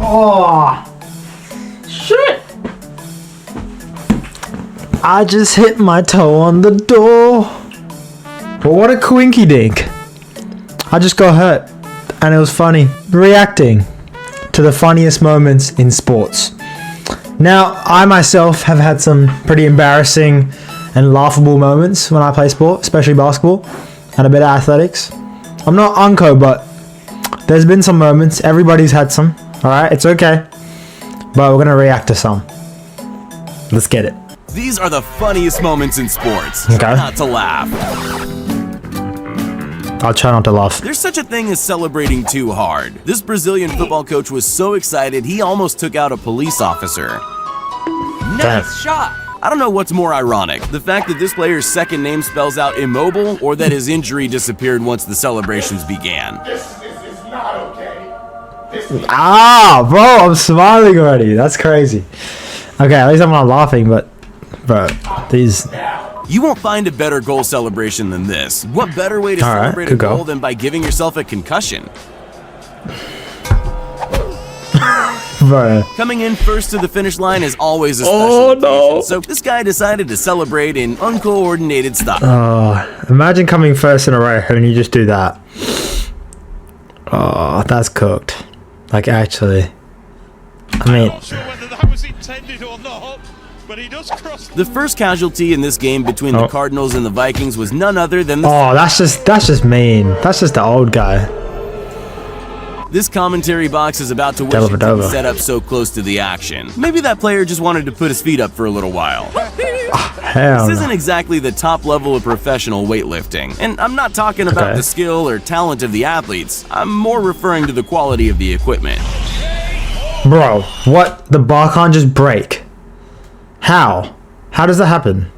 Oh, shit. I just hit my toe on the door. But what a coinky dink. I just got hurt and it was funny. Reacting to the funniest moments in sports. Now, I myself have had some pretty embarrassing and laughable moments when I play sport, especially basketball and a bit of athletics. I'm not unco, but there's been some moments. Everybody's had some. Alright, it's okay. But we're going to react to some. Let's get it. These are the funniest moments in sports. Okay. Try not to laugh. I'll try not to laugh. There's such a thing as celebrating too hard. This Brazilian football coach was so excited he almost took out a police officer. Nice shot! I don't know what's more ironic, the fact that this player's second name spells out immobile, or that his injury disappeared once the celebrations began. This is not okay. Ah, bro, I'm smiling already. That's crazy. Okay, at least I'm not laughing, but bro, these. You won't find a better goal celebration than this. What better way to All right, celebrate a good goal. goal than by giving yourself a concussion? Bro. Coming in first to the finish line is always a special Oh, occasion, no. so this guy decided to celebrate in uncoordinated style. Oh, imagine coming first in a row and you just do that. Oh, that's cooked. Like, actually. I mean, Not sure whether that was intended or not, but he does cross. The first casualty in this game between the Cardinals and the Vikings was none other than oh, that's just mean. That's just the old guy. This commentary box is about to wish it Dellavedova. didn't set up so close to the action. Maybe that player just wanted to put his feet up for a little while. Hell This no. isn't exactly the top level of professional weightlifting, and I'm not talking about Okay. the skill or talent of the athletes. I'm more referring to the quality of the equipment. Bro, what? The bar can't just break. How? How does that happen?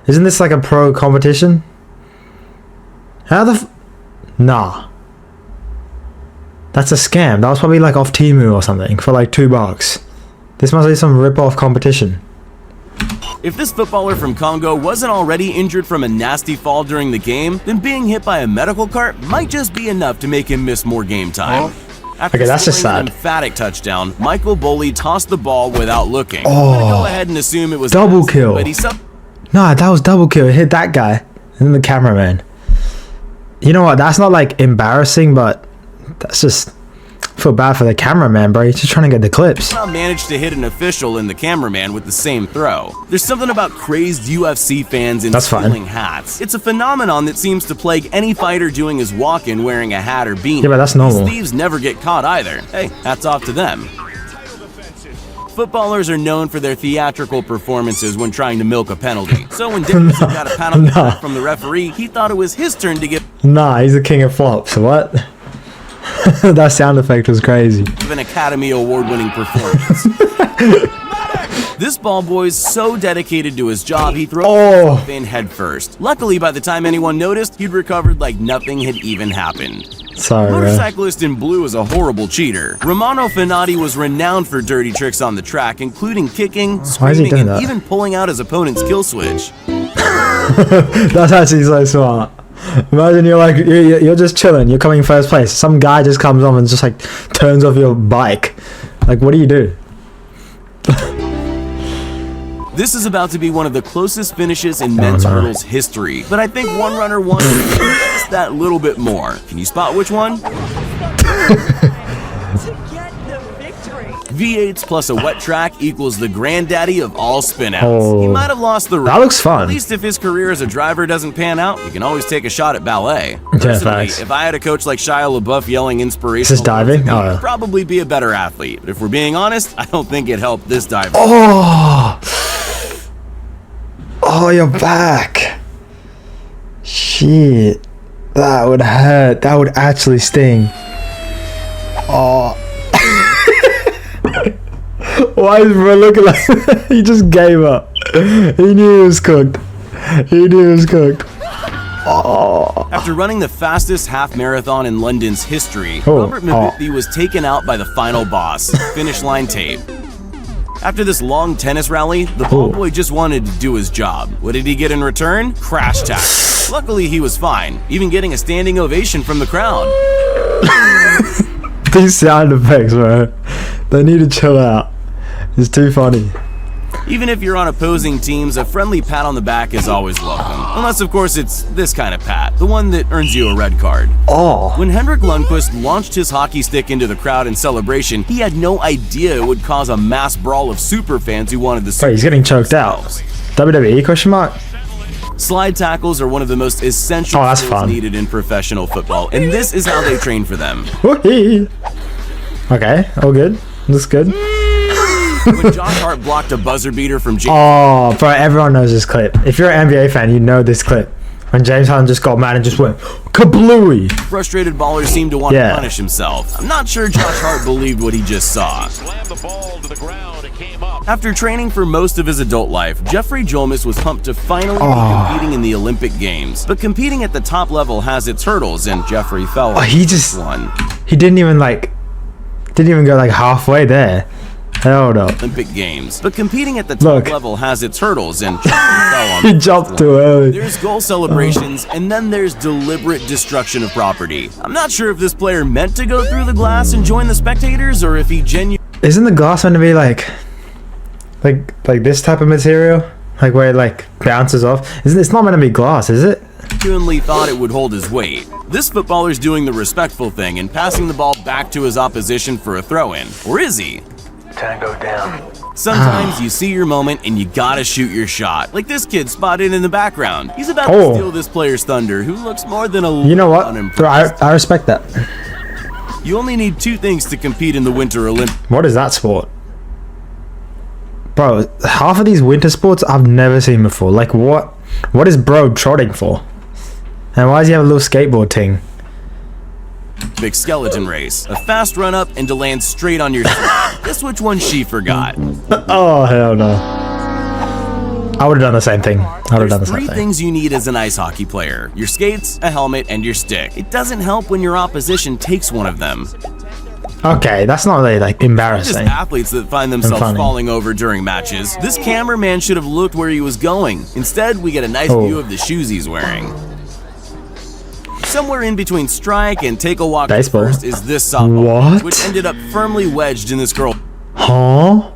Isn't this like a pro competition? How the Nah. That's a scam. That was probably like off Temu or something for like $2. This must be some rip-off competition. If this footballer from Congo wasn't already injured from a nasty fall during the game, then being hit by a medical cart might just be enough to make him miss more game time. After Okay, that's just scoring an sad. emphatic touchdown, Michael Boley tossed the ball without looking. I'm gonna go ahead and assume it was Double nasty, kill. But he Nah, that was double kill. It hit that guy and then the cameraman. You know what? That's not like embarrassing, but that's just I feel bad for the cameraman, bro. He's just trying to get the clips. somehow managed to hit an official and the cameraman with the same throw. There's something about crazed UFC fans in That's fine. stealing hats. It's a phenomenon that seems to plague any fighter doing his walk-in wearing a hat or beanie. Yeah, but that's normal. These thieves never get caught either. Hey, hats off to them. Footballers are known for their theatrical performances when trying to milk a penalty. So when Dickerson got a penalty No. from the referee, he thought it was his turn to give Nah, he's the king of flops. What? That sound effect was crazy. an Academy Award-winning performance. This ball boy's so dedicated to his job, he throws himself in head first. Luckily, by the time anyone noticed, he'd recovered like nothing had even happened. Sorry, bro. Motorcyclist in blue is a horrible cheater. Romano Fenati was renowned for dirty tricks on the track, including kicking, Why is he screaming, doing and that? even pulling out his opponent's kill switch. That's actually so smart. Imagine you're just chilling. You're coming first place. Some guy just comes on and just like turns off your bike. Like, what do you do? This is about to be one of the closest finishes in men's no. hurdles history, but I think one runner won just that little bit more. Can you spot which one? V8s plus a wet track equals the granddaddy of all spinouts. He Oh. might have lost the race. That looks fun. At least if his career as a driver doesn't pan out, you can always take a shot at ballet. Personally, facts. if I had a coach like Shia LaBeouf yelling inspirational, This is diving? words at me, Oh. I'd probably be a better athlete. But if we're being honest, I don't think it helped this diver. Oh, you're back. Shit. That would hurt. That would actually sting. Oh. Why is bro looking like that? He just gave up. He knew it was cooked. He knew it was cooked. Oh. After running the fastest half marathon in London's history, Oh, Robert Mabithy was taken out by the final boss, finish line tape. After this long tennis rally, the ball boy just wanted to do his job. What did he get in return? Crash tackle. Luckily, he was fine, even getting a standing ovation from the crowd. These sound effects, bro. They need to chill out. It's too funny. Even if you're on opposing teams, a friendly pat on the back is always welcome. Unless, of course, it's this kind of pat, the one that earns you a red card. Oh. When Henrik Lundqvist launched his hockey stick into the crowd in celebration, he had no idea it would cause a mass brawl of super fans who wanted the Wait, he's getting choked out. WWE question mark? Slide tackles are one of the most essential Oh, that's skills fun. needed in professional football, and this is how they train for them. Whee! Okay, all good. Looks good. When Josh Hart blocked a buzzer beater from James Oh, bro, everyone knows this clip. If you're an NBA fan, you know this clip. When James Harden just got mad and just went kablooey. frustrated ballers seemed to want Yeah. to punish himself. I'm not sure Josh Hart believed what he just saw. Slammed the ball to the ground. It came up. After training for most of his adult life, Jeffrey Jomis was pumped to finally be competing in the Olympic Games. But competing at the top level has its hurdles, and Jeffrey fell on he just- one. He didn't even go like halfway there. Hell no. Olympic Games. But competing at the top Look. level has its hurdles, and Jeffrey fell on He jumped too early. There's goal celebrations, and then there's deliberate destruction of property. I'm not sure if this player meant to go through the glass and join the spectators, or if he Isn't the glass meant to be like this type of material? Like where it like bounces off? It's not meant to be glass, is it? genuinely thought it would hold his weight. This footballer's doing the respectful thing and passing the ball back to his opposition for a throw-in. Or is he? Tango down. Sometimes you see your moment and you gotta shoot your shot. Like this kid spotted in the background. He's about to Oh. steal this player's thunder, who looks more than a You know little what? Bro, unimpressed. I respect that. You only need two things to compete in the Winter Olympics. What is that sport? Bro, half of these winter sports I've never seen before. Like what is bro trotting for? And why does he have a little skateboard ting? Big skeleton race. A fast run up and to land straight on your feet. Guess which one she forgot? Oh hell no. I would have done the same thing. I would have done the There's same three thing. things you need as an ice hockey player. Your skates, a helmet, and your stick. It doesn't help when your opposition takes one of them. Okay, that's not really like Just embarrassing. athletes that find themselves funny. falling over during matches. This cameraman should have looked where he was going. Instead, we get a nice Oh. view of the shoes he's wearing. Somewhere in between strike and take a walk to Baseball. first is this softball, What? which ended up firmly wedged in this girl. Huh?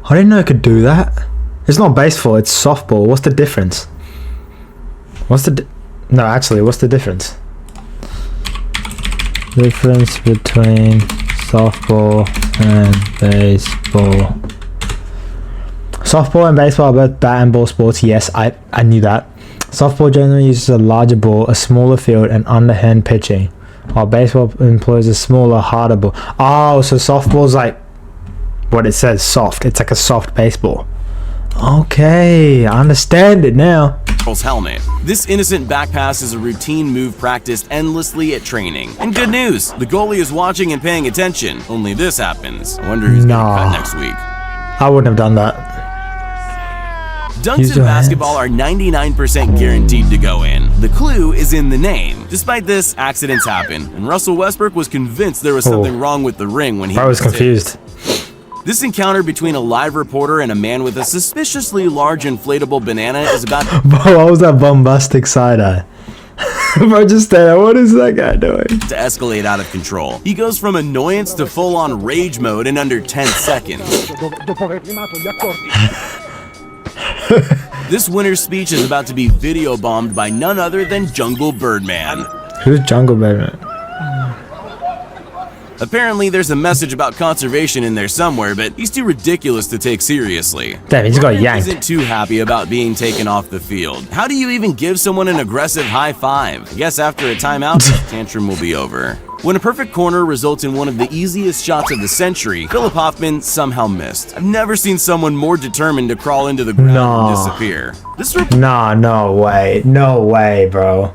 I didn't know it could do that. It's not baseball, it's softball. What's the difference? What's the No, actually, what's the difference? Difference between softball and baseball. Softball and baseball are both bat and ball sports. Yes, I knew that. Softball generally uses a larger ball, a smaller field, and underhand pitching, while baseball employs a smaller, harder ball. Oh, so softball's like what it says, soft. It's like a soft baseball. Okay, I understand it now. Girl's helmet. This innocent back pass is a routine move practiced endlessly at training. And good news, the goalie is watching and paying attention. Only this happens. I wonder who's Nah. getting cut next week. I wouldn't have done that. Dunks Use in your basketball hands. are 99% guaranteed to go in. The clue is in the name. Despite this, accidents happen, and Russell Westbrook was convinced there was something wrong with the ring when he I was missed it. confused. This encounter between a live reporter and a man with a suspiciously large inflatable banana is about Bro, what was that bombastic side eye? Bro, just stay there. What is that guy doing? to escalate out of control. He goes from annoyance to full-on rage mode in under 10 seconds. This winner's speech is about to be video bombed by none other than Jungle Birdman. Who's Jungle Baby? Apparently, there's a message about conservation in there somewhere, but he's too ridiculous to take seriously. Damn, he just got Bryant yanked. isn't too happy about being taken off the field. How do you even give someone an aggressive high five? I guess after a timeout, the tantrum will be over. When a perfect corner results in one of the easiest shots of the century, Philip Hoffman somehow missed. I've never seen someone more determined to crawl into the ground No. and disappear. This Nah, no way. No way, bro.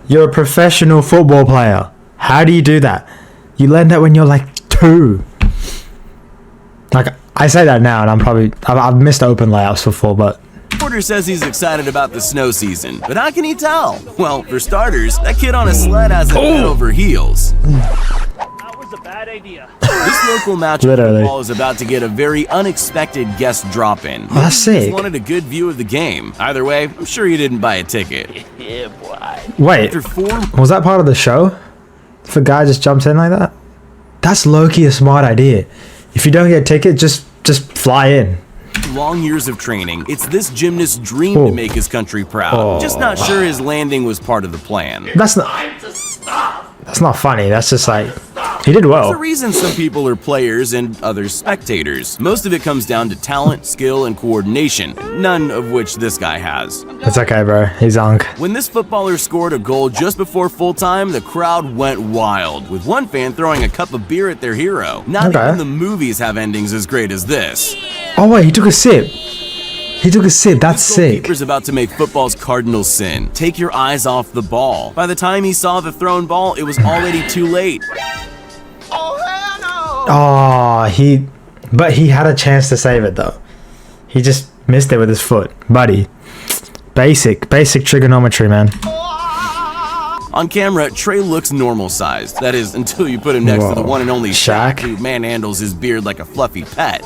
You're a professional football player. How do you do that? You learn that when you're like 2. Like, I say that now, and I've missed open layups before, but reporter says he's excited about the snow season, but how can he tell? Well, for starters, that kid on a sled has it head over heels. That was a bad idea. This local match of Literally. football is about to get a very unexpected guest drop-in. Oh, that's Maybe he just sick. wanted a good view of the game. Either way, I'm sure he didn't buy a ticket. Yeah, boy. wait, After 4 was that part of the show? If a guy just jumps in like that? That's low-key a smart idea. If you don't get a ticket, just fly in. Long years of training, it's this gymnast's dream Oh. to make his country proud. Just not sure his landing was part of the plan. That's not funny. That's just like, he did There's a well. reason some people are players and others spectators. Most of it comes down to talent, skill, and coordination, none of which this guy has. It's okay, bro. He's unk. When this footballer scored a goal just before full time, the crowd went wild, with one fan throwing a cup of beer at their hero. Not Okay. even the movies have endings as great as this. Oh wait, he took a sip. He took a sip. That's sick. Goalkeeper's about to make football's cardinal sin. Take your eyes off the ball. By the time he saw the thrown ball, it was already too late. Oh, but he had a chance to save it though. He just missed it with his foot, buddy. Basic trigonometry, man. On camera, Trey looks normal sized. That is, until you put him next to the Whoa. one and only Shaq? Shaq, who manhandles his beard like a fluffy pet.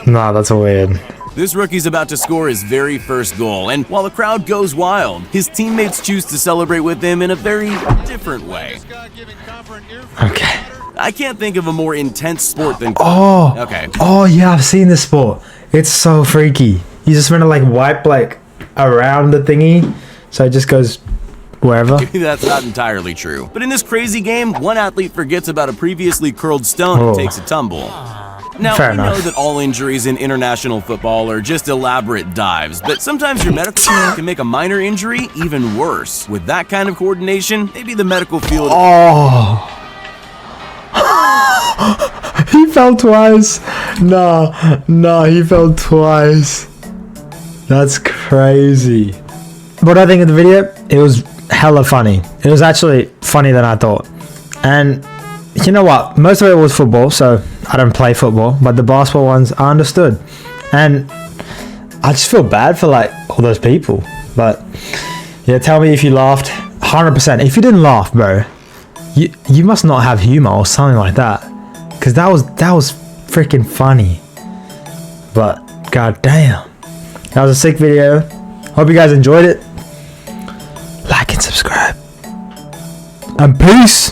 Nah, that's weird. This rookie's about to score his very first goal, and while the crowd goes wild, his teammates choose to celebrate with him in a very different way. Okay. I can't think of a more intense sport than... Oh. Okay. Oh yeah, I've seen this sport. It's so freaky. You just want to like wipe like around the thingy, so it just goes wherever. That's not entirely true. But in this crazy game, one athlete forgets about a previously curled stone Oh. and takes a tumble. Now, Fair we know enough. that all injuries in international football are just elaborate dives, but sometimes your medical team can make a minor injury even worse. With that kind of coordination, maybe the medical field... Oh. He fell twice. No, he fell twice. That's crazy. What I think of the video, it was hella funny. It was actually funnier than I thought. And you know what? Most of it was football, so I don't play football, but the basketball ones I understood. And I just feel bad for like all those people. But yeah, tell me if you laughed. 100%. If you didn't laugh, bro, you must not have humor or something like that. Cause that was freaking funny. But god damn. That was a sick video. Hope you guys enjoyed it. Like and subscribe. And peace.